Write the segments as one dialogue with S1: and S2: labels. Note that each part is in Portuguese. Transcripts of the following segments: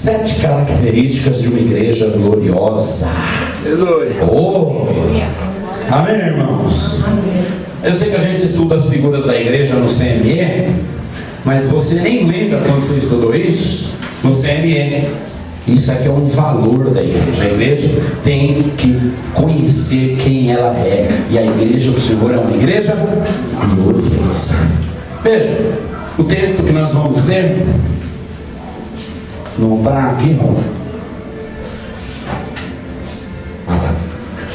S1: 7 características de uma igreja gloriosa. Oh! Amém, irmãos? Eu sei que a gente estuda as figuras da igreja no CME, mas você nem lembra quando você estudou isso no CME. Isso aqui é um valor da igreja. A igreja tem que conhecer quem ela é. E a igreja do Senhor é uma igreja gloriosa. Veja, o texto que nós vamos ler não está aqui, não.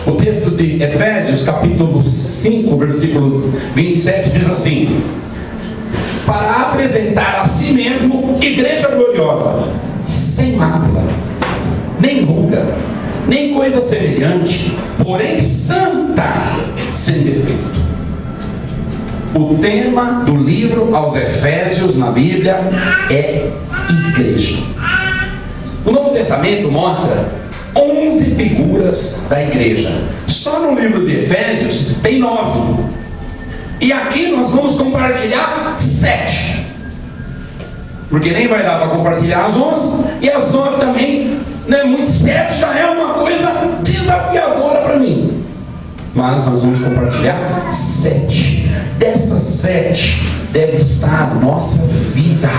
S1: O texto de Efésios, capítulo 5, versículos 27, diz assim: para apresentar a si mesmo igreja gloriosa, sem mácula, nem ruga, nem coisa semelhante, porém santa, sem defeito. O tema do livro aos Efésios na Bíblia é igreja. O Novo Testamento mostra 11 figuras da igreja. Só no livro de Efésios tem 9. E aqui nós vamos compartilhar 7. Porque nem vai dar para compartilhar as 11. E as 9 também, né? Muito 7 já é uma coisa desafiadora para mim. Mas nós vamos compartilhar 7. Dessas 7 deve estar a nossa vida.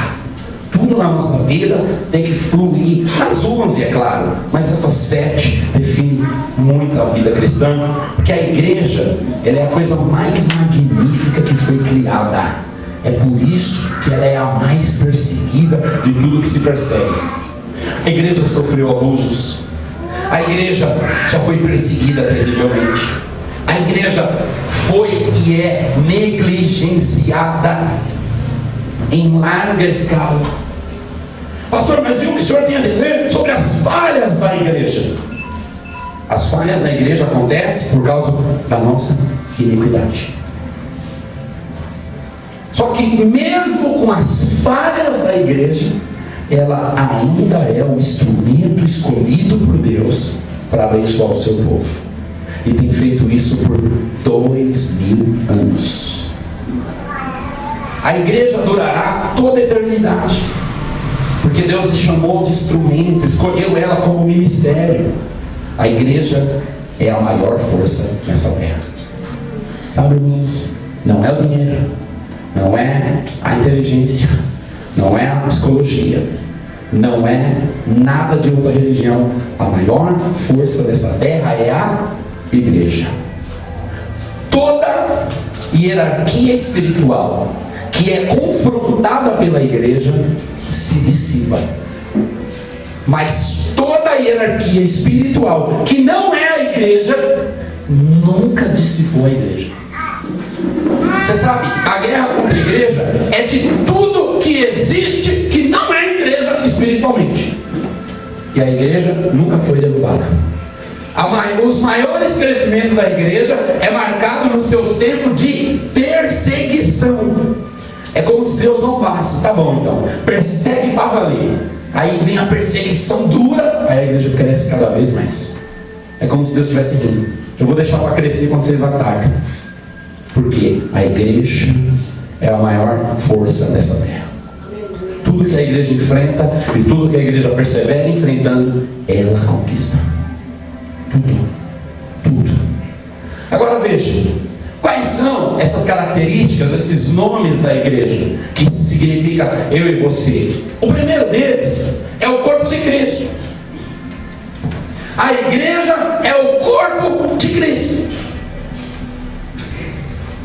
S1: Tudo na nossa vida tem que fluir. As 11, é claro, mas essas 7 definem muito a vida cristã. Porque a igreja, ela é a coisa mais magnífica que foi criada. É por isso que ela é a mais perseguida de tudo que se persegue. A igreja sofreu abusos. A igreja já foi perseguida terrivelmente. A igreja foi e é negligenciada em larga escala. Pastor, mas e o que o senhor tem a dizer sobre as falhas da igreja? As falhas da igreja acontecem por causa da nossa iniquidade. Só que mesmo com as falhas da igreja, ela ainda é um instrumento escolhido por Deus para abençoar o seu povo. E tem feito isso por 2000 anos. A igreja durará toda a eternidade, porque Deus se chamou de instrumento, escolheu ela como ministério. A igreja é a maior força nessa terra. Sabe, irmãos? Não é o dinheiro, não é a inteligência, não é a psicologia, não é nada de outra religião. A maior força dessa terra é a igreja. Toda hierarquia espiritual que é confrontada pela igreja se dissipa. Mas toda hierarquia espiritual que não é a igreja nunca dissipou a igreja. Você sabe, a guerra contra a igreja é de tudo que existe que não é igreja espiritualmente. E a igreja nunca foi derrubada. Os maiores crescimentos da igreja é marcado nos seus tempos de perseguição. É como se Deus não passe. Tá bom, então, persegue para valer. Aí vem a perseguição dura, aí a igreja cresce cada vez mais. É como se Deus estivesse dizendo: eu vou deixar para crescer quando vocês atacam. Porque a igreja é a maior força dessa terra. Tudo que a igreja enfrenta e tudo que a igreja persevera enfrentando, ela conquista. Tudo. Agora veja, quais são essas características, esses nomes da igreja, que significa eu e você? O primeiro deles é o corpo de Cristo. A igreja é o corpo de Cristo.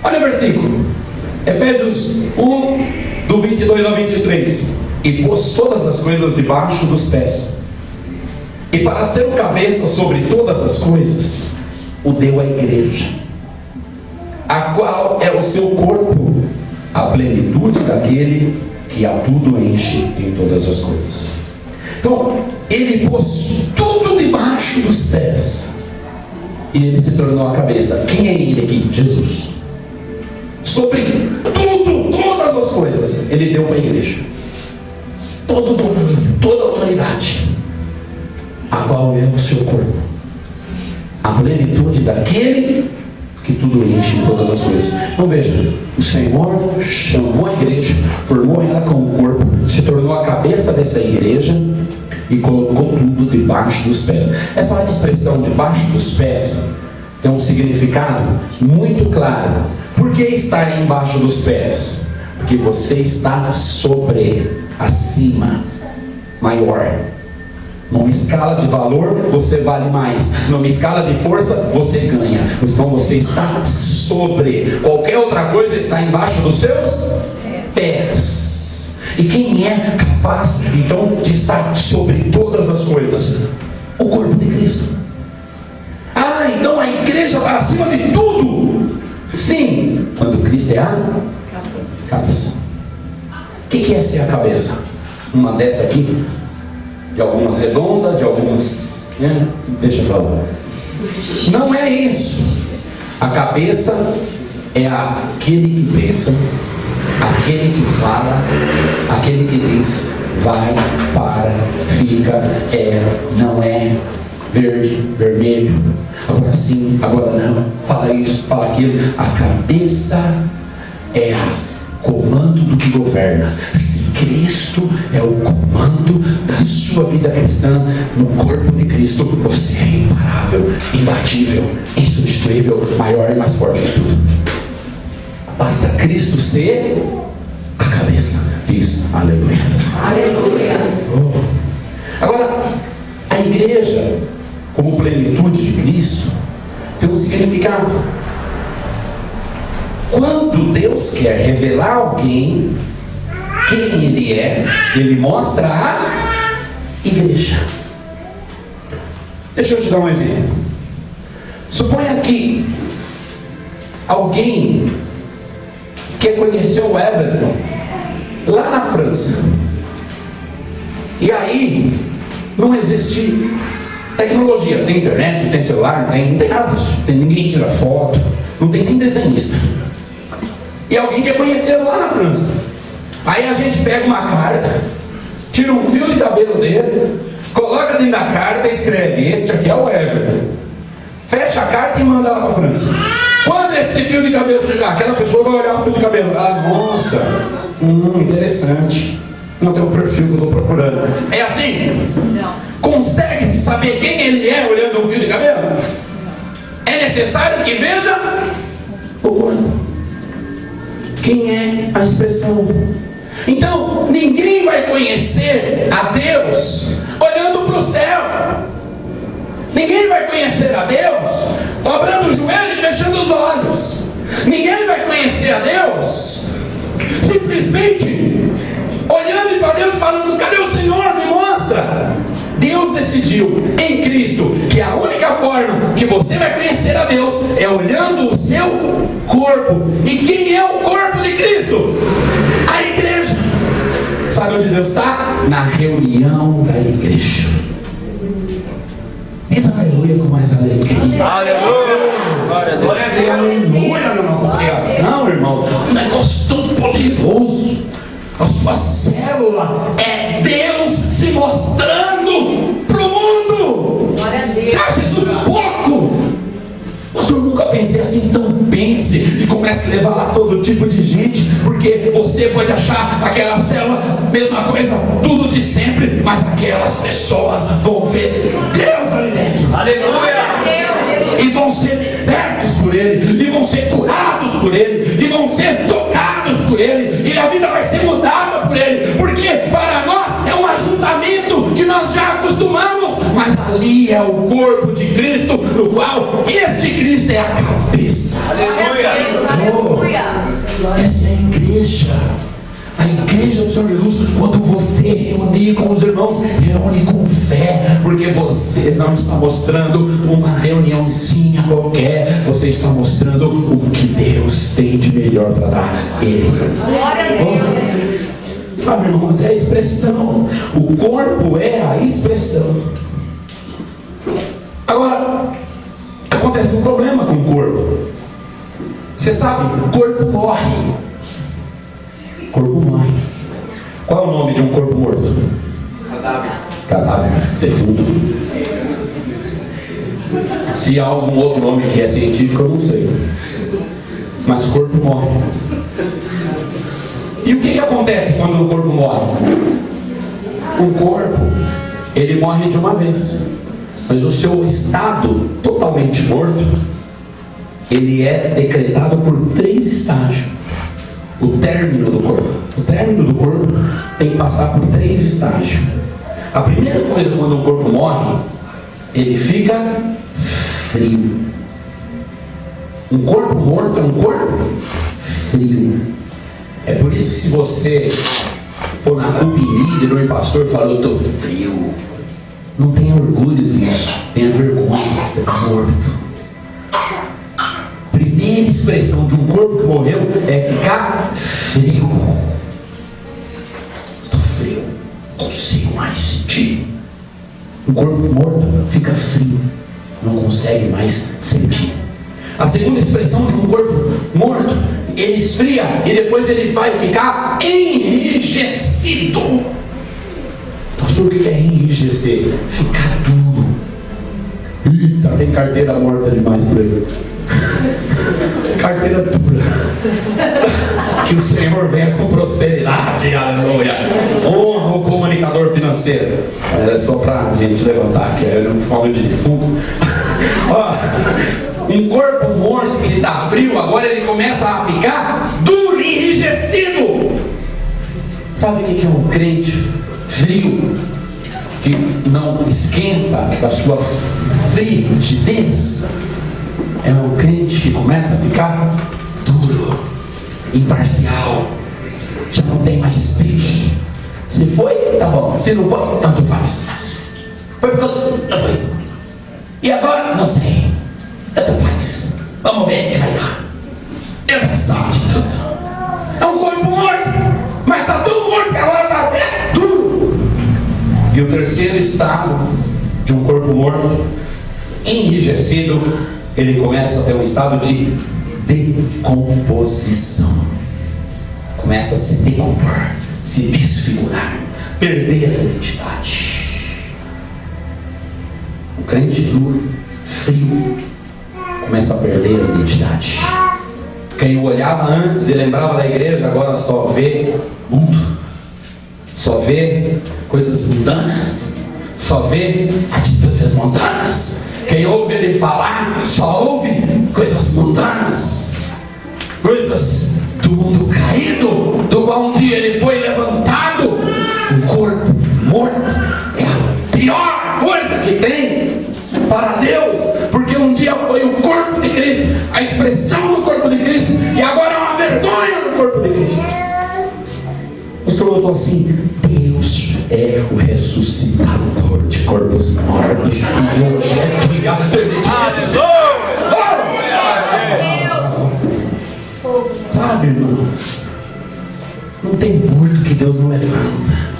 S1: Olha o versículo, Efésios 1, do 22 ao 23. E pôs todas as coisas debaixo dos pés, e para ser o cabeça sobre todas as coisas, o deu à igreja, a qual é o seu corpo, a plenitude daquele que a tudo enche em todas as coisas. Então, ele pôs tudo debaixo dos pés, e ele se tornou a cabeça. Quem é ele aqui? Jesus. Sobre tudo, todas as coisas, ele deu para a igreja. Todo domínio, toda autoridade, a qual é o seu corpo, a plenitude daquele que tudo enche em todas as coisas. Então veja, o Senhor chamou a igreja, formou ela como corpo, se tornou a cabeça dessa igreja, e colocou tudo debaixo dos pés. Essa expressão debaixo dos pés tem um significado muito claro. Por que estar embaixo dos pés? Porque você está sobre, acima, maior. Numa escala de valor, você vale mais. Numa escala de força, você ganha. Então você está sobre. Qualquer outra coisa está embaixo dos seus pés. E quem é capaz, então, de estar sobre todas as coisas? O corpo de Cristo. Ah, então a igreja está acima de tudo. Sim, quando Cristo é a cabeça. O que é ser a cabeça? Uma dessa aqui? De algumas redondas, de algumas... deixa pra lá. Não é isso. A cabeça é aquele que pensa, aquele que fala, aquele que diz, vai, para, fica, não é, verde, vermelho, agora sim, agora não, fala isso, fala aquilo. A cabeça é o comando do que governa. Cristo é o comando da sua vida cristã. No corpo de Cristo você é imparável, imbatível, insubstituível, maior e mais forte que tudo. Basta Cristo ser a cabeça. Diz aleluia. Aleluia. Agora, a igreja, como plenitude de Cristo, tem um significado. Quando Deus quer revelar alguém quem Ele é, Ele mostra a igreja. Deixa eu te dar um exemplo. Suponha que alguém quer conhecer o Everton lá na França, e aí não existe tecnologia, não tem internet, não tem celular, não tem nada disso, não tem ninguém que tira foto, não tem nem desenhista, e alguém quer conhecer lá na França. Aí a gente pega uma carta, tira um fio de cabelo dele, coloca dentro da carta e escreve: este aqui é o Everton. Fecha a carta e manda lá para a França. Quando esse fio de cabelo chegar, aquela pessoa vai olhar o fio de cabelo. Ah, nossa, interessante. Não tem o perfil que eu estou procurando. É assim? Não. Consegue-se saber quem ele é olhando o fio de cabelo? É necessário que veja o corpo. Quem é a expressão? Então, ninguém vai conhecer a Deus olhando para o céu. Ninguém vai conhecer a Deus dobrando o joelho e fechando os olhos. Ninguém vai conhecer a Deus simplesmente olhando para Deus e falando: cadê o Senhor? Me mostra. Deus decidiu em Cristo que a única forma que você vai conhecer a Deus é olhando o seu corpo. E quem é o corpo de Cristo? A igreja. Sabe onde Deus está? Na reunião da igreja. Diz aleluia com mais alegria.
S2: Aleluia. Glória a Deus.
S1: Aleluia na nossa criação, irmão. Um negócio tão poderoso. A sua célula é Deus se mostrando para o mundo.
S3: Glória a Deus.
S1: Você acha isso pouco? Pastor, eu nunca pensei assim. Então pense e comece a levar lá todo tipo de gente, porque você pode achar aquela célula mesma coisa, tudo de sempre, mas aquelas pessoas vão ver Deus ali dentro.
S2: Aleluia.
S1: E vão ser libertos por Ele, e vão ser curados por Ele, e vão ser tocados por Ele, e a vida vai ser mudada por Ele, porque para nós é um ajuntamento que nós já acostumamos, mas ali é o corpo de Cristo, no qual este Cristo é a cabeça.
S2: Aleluia.
S1: Essa é a igreja. A igreja do Senhor Jesus, quando você reunir com os irmãos, reúne com fé, porque você não está mostrando uma reuniãozinha qualquer, você está mostrando o que Deus tem de melhor para dar a Ele.
S3: Glória a Deus.
S1: Sabe, irmãos, é a expressão. O corpo é a expressão. Agora, acontece um problema com o corpo. Você sabe, o corpo morre. O corpo morre. Qual é o nome de um corpo morto?
S2: Cadáver.
S1: Cadáver. Defunto. Se há algum outro nome que é científico, eu não sei. Mas o corpo morre. E o que acontece quando o corpo morre? O corpo ele morre de uma vez. Mas o seu estado totalmente morto, ele é decretado por 3 estágios. O término do corpo. O término do corpo tem que passar por 3 estágios. A primeira coisa, quando o corpo morre, ele fica frio. Um corpo morto é um corpo frio. É por isso que se você for na culpa em líder ou em pastor e falar, eu estou frio, não tenha orgulho disso, tenha vergonha, é morto. Primeira expressão de um corpo que morreu é ficar frio. Estou frio, não consigo mais sentir. Um corpo morto fica frio, não consegue mais sentir. A segunda expressão de um corpo morto, ele esfria e depois ele vai ficar enrijecido. Pastor, o que é enrijecer? Ficar duro. Eita, tem carteira morta demais por aí. Carteira dura. Que o Senhor venha com prosperidade, aleluia. Honra o comunicador financeiro. É só para a gente levantar, que eu não falo de defunto. Um corpo morto que está frio, agora ele começa a ficar duro, enrijecido. Sabe o que é um crente frio? Que não esquenta da sua frigidez. É um crente que começa a ficar duro, imparcial, já não tem mais pique. Se foi, tá bom. Se não foi, tanto faz. Foi porque não foi. E agora, não sei. Tanto faz. Vamos ver o que vai dar. Deus é sorte. É um corpo morto, mas está tudo morto, que agora está até duro. E o terceiro estado de um corpo morto, enrijecido, ele começa a ter um estado de decomposição. Começa a se decompor, se desfigurar, perder a identidade. O crente duro, frio, começa a perder a identidade. Quem o olhava antes e lembrava da igreja, agora só vê mundo, só vê coisas mundanas, só vê atitudes mundanas. Quem ouve ele falar, só ouve coisas mundanas, coisas do mundo caído, do qual um dia ele foi levantado. Um corpo morto é a pior coisa que tem para Deus, porque um dia foi o corpo de Cristo, a expressão do corpo de Cristo, e agora é uma vergonha do corpo de Cristo. O Senhor falou assim: Deus é o ressuscitador de corpos mortos, e hoje é dia dele de ressuscitar. Sabe, irmão, não tem morto que Deus não levanta.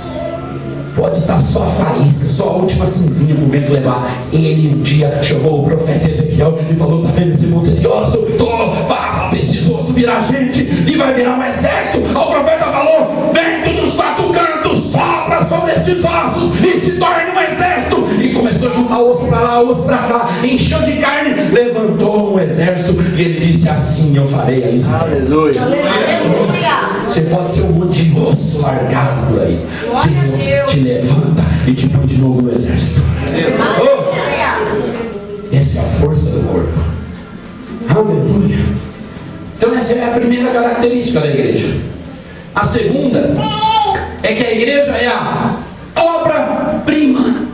S1: Pode estar só a faísca, só a última cinzinha para o vento levar. Ele um dia chamou o profeta Ezequiel e falou: está vendo esse monte de osso? Precisou virar gente e vai virar um exército. O profeta falou: vento dos 4 cantos, sopra sobre estes ossos e se torne um exército. E começou a juntar osso para lá, osso para cá, encheu de carne, levantou um exército e ele disse: assim eu farei a Israel. Aleluia. Você pode ser um monte de osso largado por aí. Deus te levanta e te põe de novo no exército. Essa é a força do corpo. Aleluia. Então essa é a primeira característica da igreja. A segunda é que a igreja é a obra-prima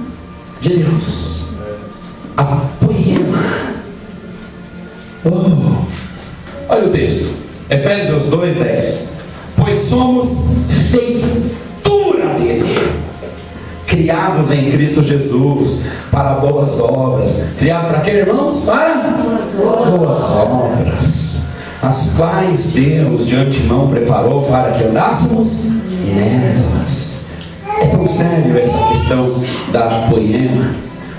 S1: de Deus. A poema. Olha o texto, Efésios 2:10. Pois somos feitura dele, criados em Cristo Jesus para boas obras. Criado para quê, irmãos? Para boas obras, as quais Deus de antemão preparou para que andássemos nelas. É tão sério essa questão da poema,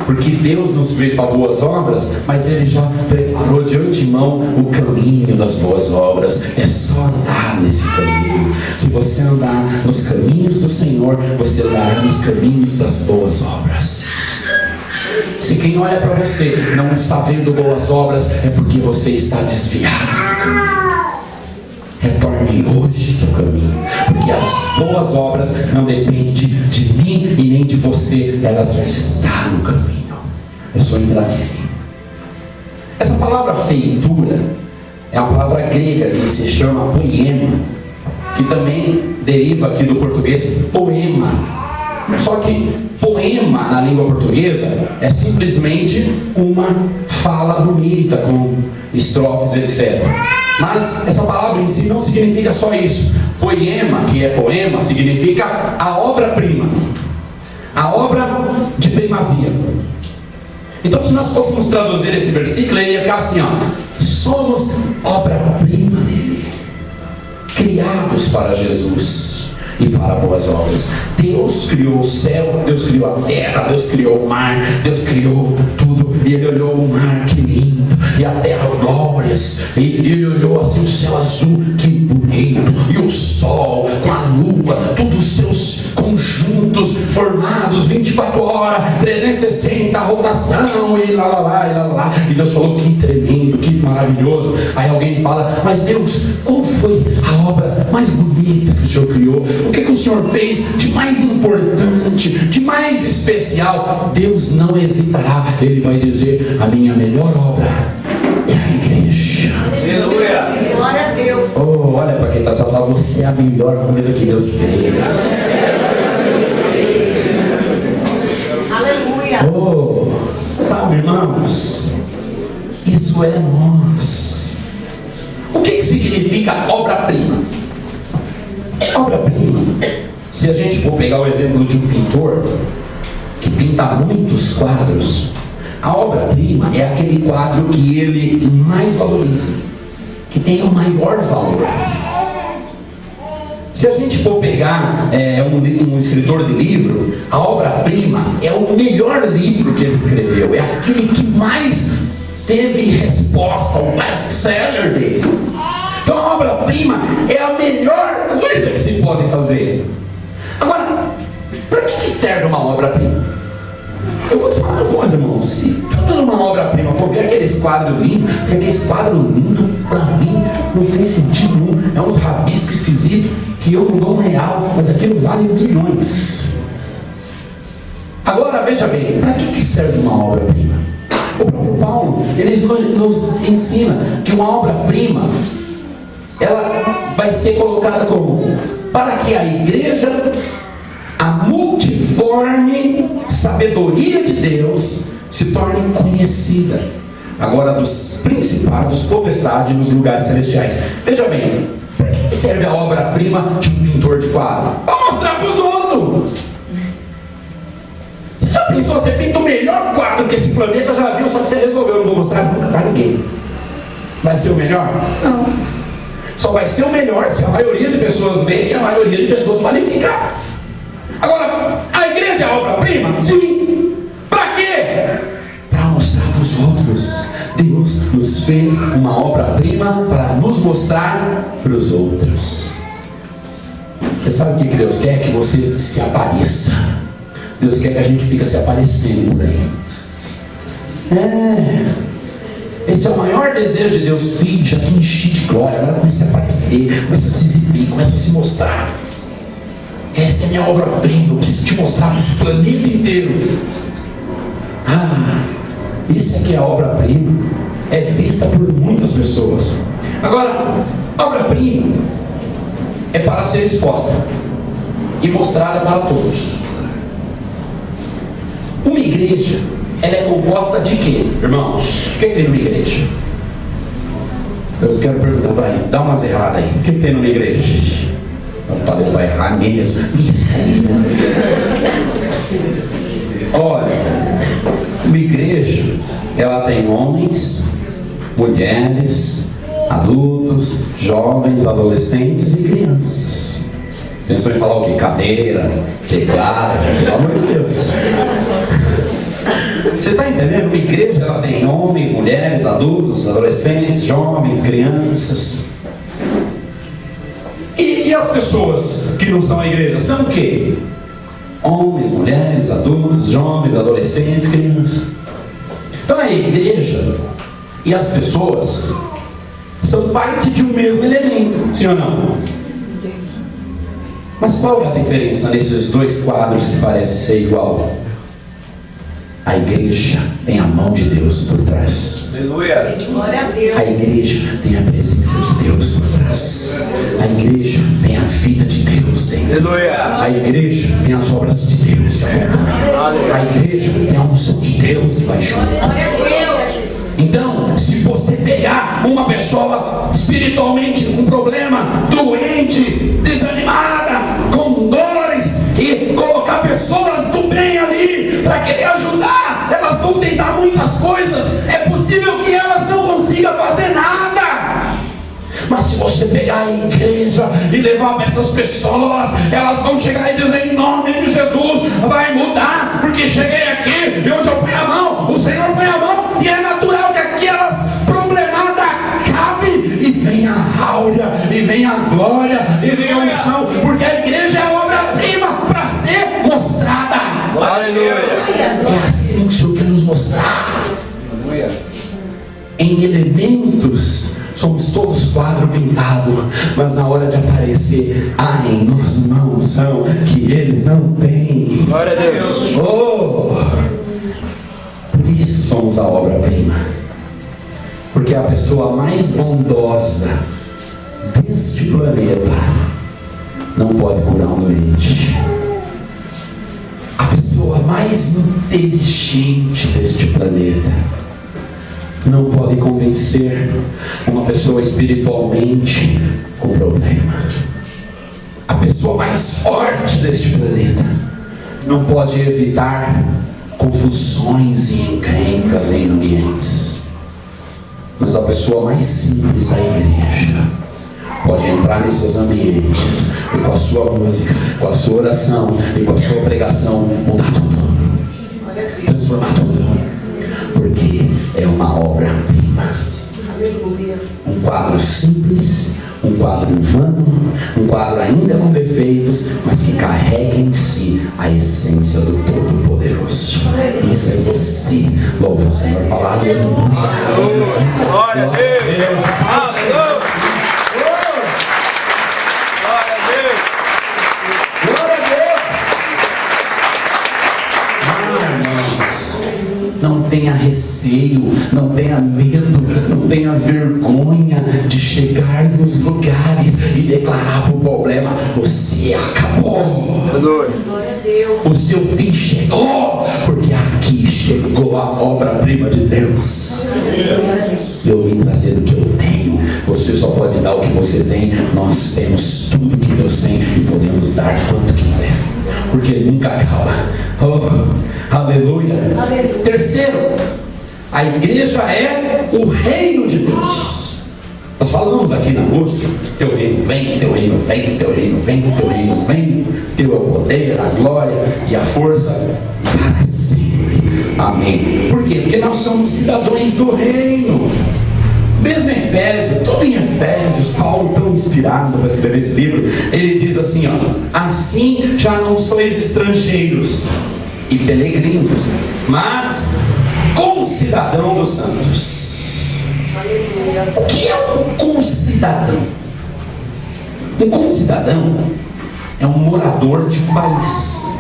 S1: porque Deus nos fez para boas obras, mas Ele já preparou de antemão o caminho das boas obras. É só andar nesse caminho. Se você andar nos caminhos do Senhor, você andará nos caminhos das boas obras. Se quem olha para você não está vendo boas obras, é porque você está desviado. Retorne hoje do caminho, porque as boas obras não dependem de mim e nem vem de você, ela já está no caminho. É só entrar nele. Essa palavra feitura é uma palavra grega que se chama poema, que também deriva aqui do português poema. Só que poema na língua portuguesa é simplesmente uma fala bonita com estrofes, etc. Mas essa palavra em si não significa só isso. Poema, que é poema, significa a obra-prima, a obra de primazia. Então, se nós fôssemos traduzir esse versículo, ele ia ficar assim, ó: somos obra-prima dele, criados para Jesus e para boas obras. Deus criou o céu, Deus criou a terra, Deus criou o mar, Deus criou tudo. E Ele olhou o mar, que lindo, e a terra, glórias. E Ele olhou assim o céu azul, que bonito, e o sol com a lua, todos os seus conjuntos formados 24 horas, 360, rotação, e lá, lá, lá, e lá, lá. E Deus falou: que tremendo, que maravilhoso. Aí alguém fala: mas Deus, qual foi a obra mais bonita que o Senhor criou? O que o Senhor fez de mais importante, de mais especial? Deus não hesitará, Ele vai dizer: a minha melhor obra é a igreja.
S2: Aleluia.
S3: Glória a Deus.
S1: Oh, olha para quem está só falando: você é a melhor coisa que Deus fez.
S3: Aleluia.
S1: Oh, sabe, irmãos, isso é nós. O que significa obra-prima? Obra-prima, se a gente for pegar o exemplo de um pintor que pinta muitos quadros, a obra-prima é aquele quadro que ele mais valoriza, que tem o maior valor. Se a gente for pegar um escritor de livro, a obra-prima é o melhor livro que ele escreveu, é aquele que mais teve resposta, o best-seller dele. Então a obra-prima é a melhor coisa que se pode fazer. Agora, para que serve uma obra-prima? Eu vou te falar uma coisa, irmão. Se tudo numa obra-prima for ver aqueles quadros lindos, porque aqueles quadros lindos, para mim, não tem sentido nenhum. É uns rabiscos esquisitos que eu não dou R$1, mas aquilo vale milhões. Agora, veja bem, para que serve uma obra-prima? O próprio Paulo, ele nos ensina que uma obra-prima, ela vai ser colocada como: para que a igreja, a multiforme sabedoria de Deus, se torne conhecida agora dos principados, potestades nos lugares celestiais. Veja bem, para que serve a obra-prima de um pintor de quadro? Para mostrar para os outros. Você já pensou, você pinta o melhor quadro que esse planeta já viu, só que você resolveu: não vou mostrar nunca para ninguém. Vai ser o melhor? Não. Só vai ser o melhor se a maioria de pessoas ver e a maioria de pessoas qualificar. Agora, a igreja é obra-prima? Sim. Para quê? Para mostrar para os outros. Deus nos fez uma obra-prima para nos mostrar para os outros. Você sabe o que Deus quer? Que você se apareça. Deus quer que a gente fique se aparecendo por aí. Esse é o maior desejo de Deus. Filho, já te enchi de glória, agora começa a aparecer, começa a se exibir, começa a se mostrar. Essa é a minha obra-prima, eu preciso te mostrar para esse planeta inteiro. Isso é que é a obra-prima. É vista por muitas pessoas. Agora, obra-prima é para ser exposta e mostrada para todos. Uma igreja, ela é composta de quê, irmãos? O que tem numa igreja? Eu quero perguntar para ele, dá umas erradas aí. O que tem numa igreja? Talvez vai errar mesmo. Olha, uma igreja, ela tem homens, mulheres, adultos, jovens, adolescentes e crianças. Pensou em falar o quê? Cadeira, teclado, pelo amor de Deus. Você está entendendo? Uma igreja, ela tem homens, mulheres, adultos, adolescentes, jovens, crianças. E as pessoas que não são a igreja são o quê? Homens, mulheres, adultos, jovens, adolescentes, crianças. Então a igreja e as pessoas são parte de um mesmo elemento, sim ou não? Mas qual é a diferença nesses dois quadros que parecem ser igual? A igreja tem a mão de Deus por trás.
S2: Aleluia.
S3: Glória a Deus.
S1: A igreja tem a presença de Deus por trás. A igreja tem a vida de Deus dentro.
S2: Aleluia.
S1: A igreja tem as obras de Deus que acompanham. A igreja tem a unção de Deus que vai junto.
S3: Glória a Deus.
S1: Então, se você pegar uma pessoa espiritualmente com problema, doente, desanimada, com dores, e colocar pessoas do bem ali para querer ajudar, elas vão tentar muitas coisas. É possível que elas não consigam fazer nada. Mas se você pegar a igreja e levar para essas pessoas, elas vão chegar e dizer: em nome de Jesus, vai mudar, porque cheguei aqui e onde eu ponho a mão, o Senhor põe a mão, e é natural que aquelas problemadas acabem e venha a áurea, e venha a glória, e venha a unção, porque a igreja é a obra-prima para ser mostrada.
S2: Aleluia.
S1: É assim que o Senhor quer nos mostrar.
S2: Aleluia.
S1: Em elementos somos todos quadro pintado, mas na hora de aparecer, em nós uma unção que eles não têm.
S2: Glória a Deus.
S1: Oh! Por isso somos a obra-prima, porque a pessoa mais bondosa deste planeta não pode curar um doente. A pessoa mais inteligente deste planeta não pode convencer uma pessoa espiritualmente com problema. A pessoa mais forte deste planeta não pode evitar confusões e encrencas em ambientes. Mas a pessoa mais simples da igreja pode entrar nesses ambientes e com a sua música, com a sua oração e com a sua pregação mudar tudo, transformar tudo, porque é uma obra-prima. Um quadro simples, um quadro humano, um quadro ainda com defeitos, mas que carrega em si a essência do Todo-Poderoso. Isso é você. Louva o Senhor. Palavra.
S2: Glória a Deus. Aleluia. Glória a Deus.
S1: Glória a Deus. Irmãos, não tenha receio, não tenha medo, não tenha vergonha de chegar nos lugares e declarar para o problema: você acabou.
S2: Aleluia.
S3: Glória a Deus.
S1: O seu fim chegou, porque aqui chegou a obra-prima de Deus. Eu vim trazer o que eu tenho. Você só pode dar o que você tem. Nós temos tudo que Deus tem e podemos dar quanto quiser, porque Ele nunca acaba. Oh, aleluia.
S3: Aleluia.
S1: Terceiro, a igreja é o reino de Deus. Nós falamos aqui na música: teu reino vem, teu reino vem, teu reino vem, teu reino vem, teu é o poder, a glória e a força para sempre. Amém. Por quê? Porque nós somos cidadãos do reino. Mesmo em Efésios, todo em Efésios, Paulo, tão inspirado para escrever esse livro, ele diz assim: assim já não sois estrangeiros e peregrinos, mas concidadão dos santos. O que é um concidadão? Um concidadão é um morador de um país.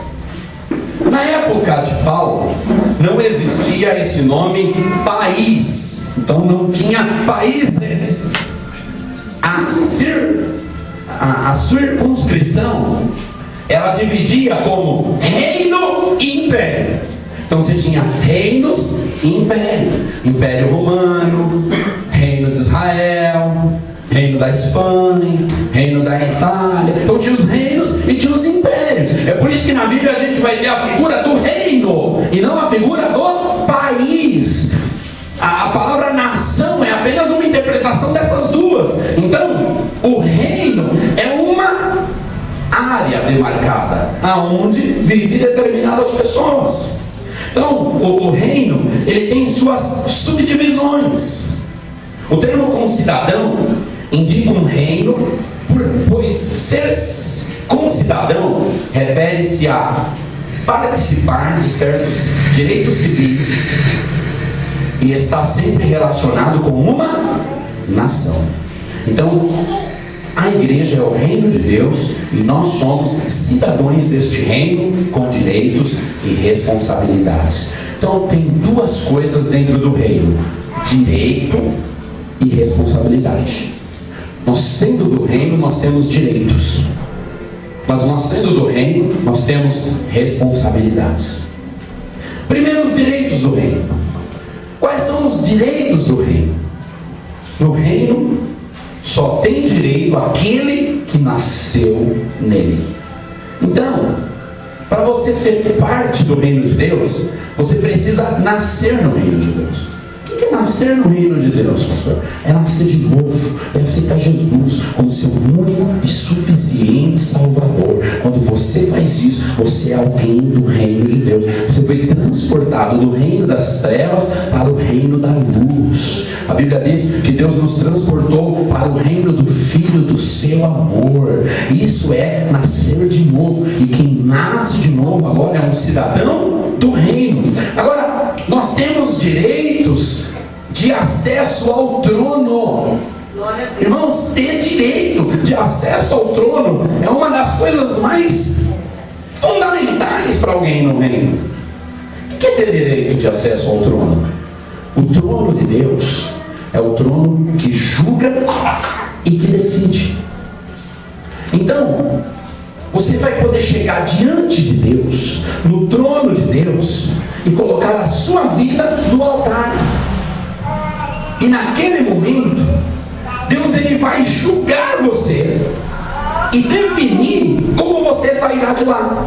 S1: Na época de Paulo, não existia esse nome país, então não tinha países. A circunscrição, ela dividia como reino e império. Então você tinha reinos e império. Império Romano, reino de Israel, reino da Espanha, reino da Itália. Então tinha os reinos e tinha os impérios. É por isso que na Bíblia a gente vai ter a figura do reino e não a figura do país. A palavra nação é apenas uma interpretação dessas duas. Então, o reino é uma área demarcada aonde vive determinadas pessoas. Então, o reino, ele tem suas subdivisões. O termo concidadão indica um reino, pois ser concidadão refere-se a participar de certos direitos civis e está sempre relacionado com uma nação. Então, A igreja é o reino de Deus e nós somos cidadãos deste reino com direitos e responsabilidades. Então tem duas coisas dentro do reino: direito e responsabilidade. Nós sendo do reino, nós temos direitos, mas nós sendo do reino, nós temos responsabilidades. Primeiro, os direitos do reino. Quais são os direitos do reino? No reino só tem direito aquele que nasceu nele. Então, para você ser parte do reino de Deus, você precisa nascer no reino de Deus. O que é nascer no reino de Deus, pastor? É nascer de novo, é aceitar Jesus como seu único e suficiente Salvador. Quando você faz isso, você é alguém do reino de Deus. Você foi transportado do reino das trevas para o reino da luz. A Bíblia diz que Deus nos transportou para o reino do Filho do seu amor. Isso é nascer de novo. E quem nasce de novo agora é um cidadão do reino. Agora, nós temos direitos de acesso ao trono. Irmãos, ter direito de acesso ao trono é uma das coisas mais fundamentais para alguém no reino. O que é ter direito de acesso ao trono? O trono de Deus é o trono que julga e que decide. Então, você vai poder chegar diante de Deus, no trono de Deus, e colocar a sua vida no altar. E naquele momento, Deus ele vai julgar você e definir como você sairá de lá.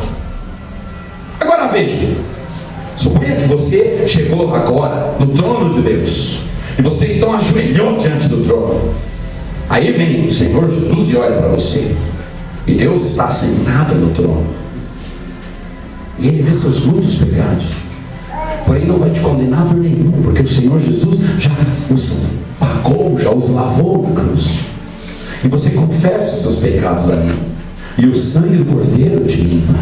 S1: Agora veja, suponha que você chegou agora no trono de Deus, e você então ajoelhou diante do trono. Aí vem o Senhor Jesus e olha para você, e Deus está sentado no trono, e Ele vê seus muitos pecados, porém não vai te condenar por nenhum, porque o Senhor Jesus já os pagou, já os lavou na cruz. E você confessa os seus pecados ali, e o sangue do Cordeiro te limpa.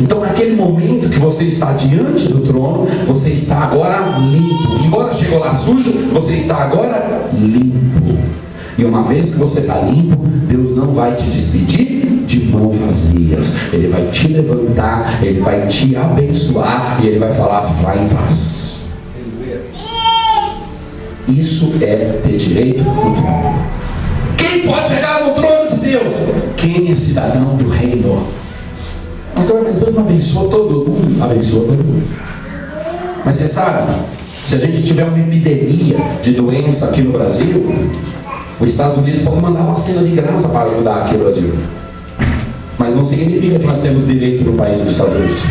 S1: Então naquele momento que você está diante do trono, você está agora limpo. Embora chegou lá sujo, você está agora limpo. E uma vez que você está limpo, Deus não vai te despedir de mãos vazias. Ele vai te levantar, Ele vai te abençoar e Ele vai falar: vai em paz. Isso é ter direito no trono. Quem pode chegar no trono de Deus? Quem é cidadão do reino. Mas Deus não abençoa todo mundo. Abençoa todo mundo. Mas você sabe, se a gente tiver uma epidemia de doença aqui no Brasil, os Estados Unidos podem mandar vacina de graça para ajudar aqui no Brasil. Mas não significa que nós temos direito no país dos Estados Unidos.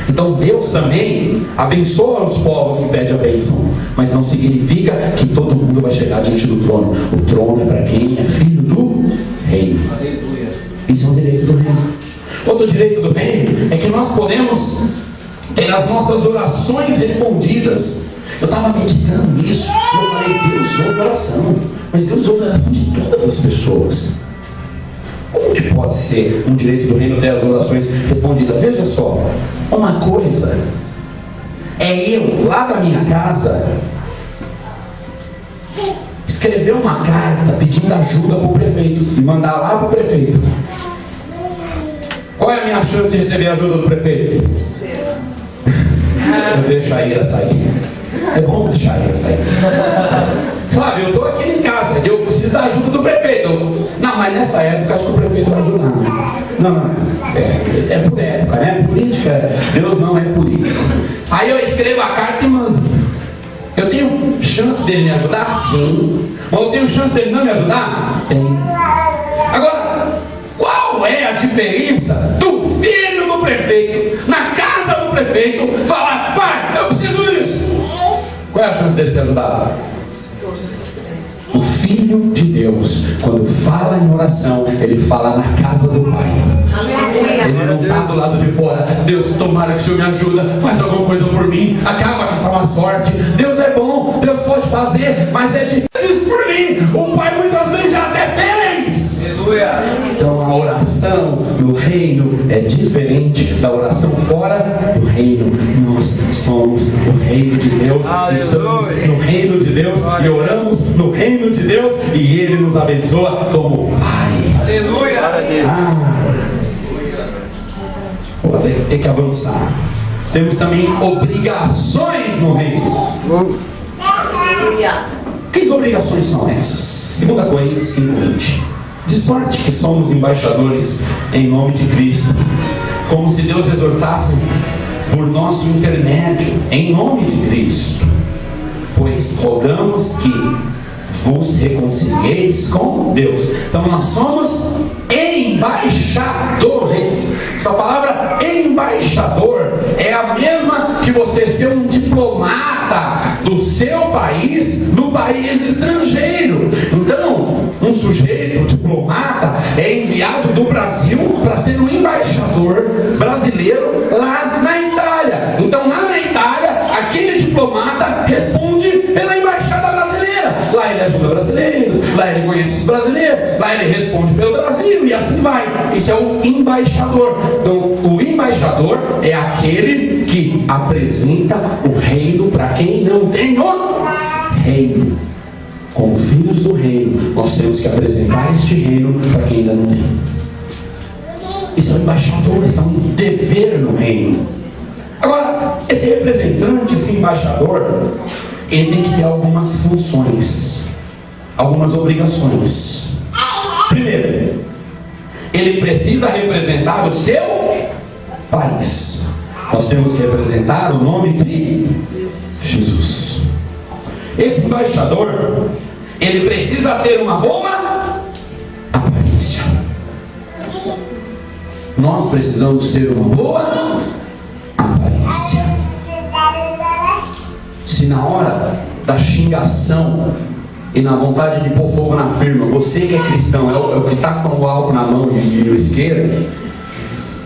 S1: Então Deus também abençoa os povos que pedem a bênção, mas não significa que todo mundo vai chegar diante do trono. O trono é para quem é filho do reino. Isso é um direito do reino. Outro direito do reino é que nós podemos ter as nossas orações respondidas. Eu estava meditando nisso, eu falei: Deus ouve oração, mas Deus ouve a oração de todas as pessoas. Como que pode ser um direito do reino ter as orações respondidas? Veja só, uma coisa é eu, lá da minha casa, escrever uma carta pedindo ajuda para o prefeito e mandar lá para o prefeito. Qual é a minha chance de receber a ajuda do prefeito? Eu deixo a ira sair. É bom deixar a ira sair. Sabe, eu estou aqui em casa, eu preciso da ajuda do prefeito. Não, mas nessa época acho que o prefeito vai ajudar. Não. É por época, né? Política, Deus não é político. Aí eu escrevo a carta e mando. Eu tenho chance dele me ajudar? Sim. Mas eu tenho chance dele não me ajudar? Tem. Agora, qual é a diferença do filho do prefeito, na casa do prefeito, falar: pai, eu preciso disso? Qual é a chance dele ser ajudado? O Filho de Deus, quando fala em oração, ele fala na casa do Pai. Ele não está do lado de fora. Deus, tomara que o Senhor me ajuda, faz alguma coisa por mim, acaba com essa má sorte. Deus é bom, Deus pode fazer, mas é difícil por mim. O Pai muitas vezes já até fez. Então a oração no reino é diferente da oração fora do reino. Nós somos o reino de Deus. Estamos no reino de Deus e oramos no reino de Deus e Ele nos abençoa como Pai.
S2: Aleluia.
S1: Vou ter que avançar. Temos também obrigações no reino.
S3: Aleluia.
S1: Que obrigações são essas? 2 Coríntios 5:20. De sorte que somos embaixadores em nome de Cristo, como se Deus exortasse por nosso intermédio, em nome de Cristo. Pois rogamos que vos reconcilieis com Deus. Então nós somos embaixadores. Essa palavra embaixador é a mesma que você ser um diplomata do seu país no país estrangeiro. Então, um sujeito diplomata é enviado do Brasil para ser um embaixador brasileiro lá na Itália. Então, lá na Itália, aquele diplomata responde pela embaixada brasileira. Lá ele ajuda brasileiros, lá ele conhece os brasileiros, lá ele responde pelo Brasil e assim vai. Isso é o embaixador. Então, o embaixador é aquele que apresenta o reino para quem não tem o reino. Como filhos do reino, nós temos que apresentar este reino para quem ainda não tem. Isso é um embaixador, isso é um dever no reino. Agora, esse representante, esse embaixador, ele tem que ter algumas funções, algumas obrigações. Primeiro, ele precisa representar o seu país. Nós temos que representar o nome de Jesus. Esse embaixador, ele precisa ter uma boa aparência. Nós precisamos ter uma boa aparência. Se na hora da xingação e na vontade de pôr fogo na firma, você que é cristão, é o que está com o álcool na mão e o isqueiro,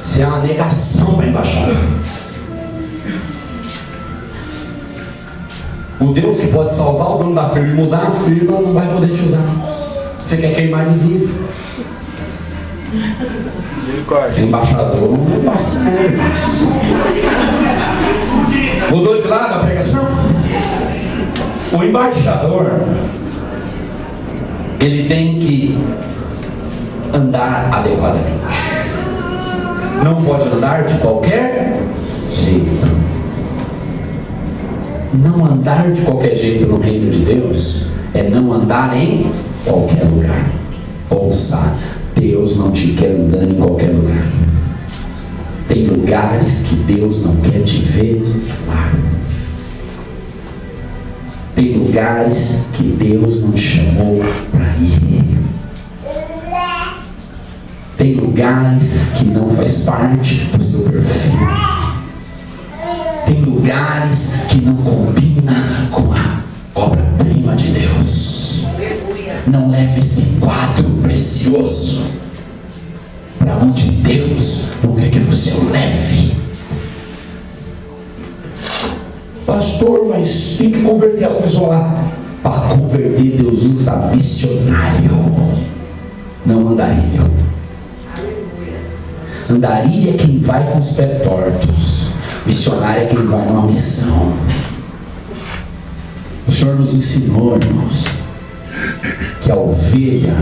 S1: você é uma negação para a embaixada. O Deus que pode salvar o dono da firma e mudar a firma não vai poder te usar. Você quer queimar de vivo. Ser embaixador não é sério. Mudou de lado a pregação? O embaixador, ele tem que andar adequadamente. Não pode andar de qualquer jeito. Não andar de qualquer jeito no reino de Deus é não andar em qualquer lugar. Ouça, Deus não te quer andando em qualquer lugar. Tem lugares que Deus não quer te ver lá. Tem lugares que Deus não te chamou para ir. Tem lugares que não faz parte do seu perfil. Tem lugares que não combina com a obra-prima de Deus. Não leve esse quadro precioso para onde Deus não quer que você o leve. Pastor, mas tem que converter as pessoas lá. Para converter, Deus usa missionário, não andarilho. Andarilho é quem vai com os pés tortos. Missionário é quem vai numa missão. O Senhor nos ensinou, irmãos, que a ovelha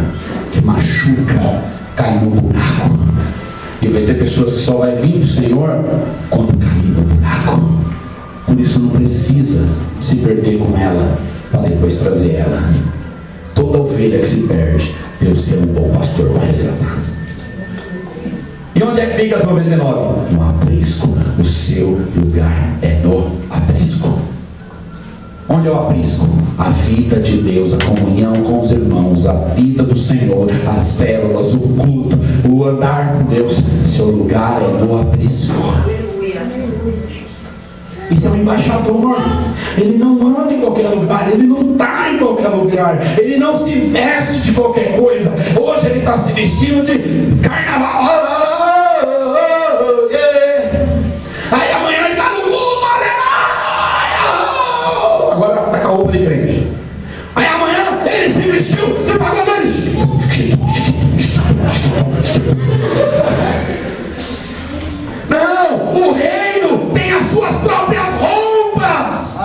S1: que machuca cai no buraco. E vai ter pessoas que só vai vir do Senhor quando cair no buraco. Por isso não precisa se perder com ela para depois trazer ela. Toda ovelha que se perde, Deus tem um bom pastor para resgatar. E onde é que fica as 99? No aprisco. O seu lugar é no aprisco. Onde é o aprisco? A vida de Deus, a comunhão com os irmãos, a vida do Senhor, as células, o culto, o andar com Deus. Seu lugar é no aprisco. Isso é um embaixador. Ele não anda em qualquer lugar, ele não está em qualquer lugar, ele não se veste de qualquer coisa. Hoje ele está se vestindo de carnaval. Aí amanhã ele está no culto, agora está com a roupa de crente. Aí amanhã ele se vestiu de pagadores. Não, o reino tem as suas próprias roupas.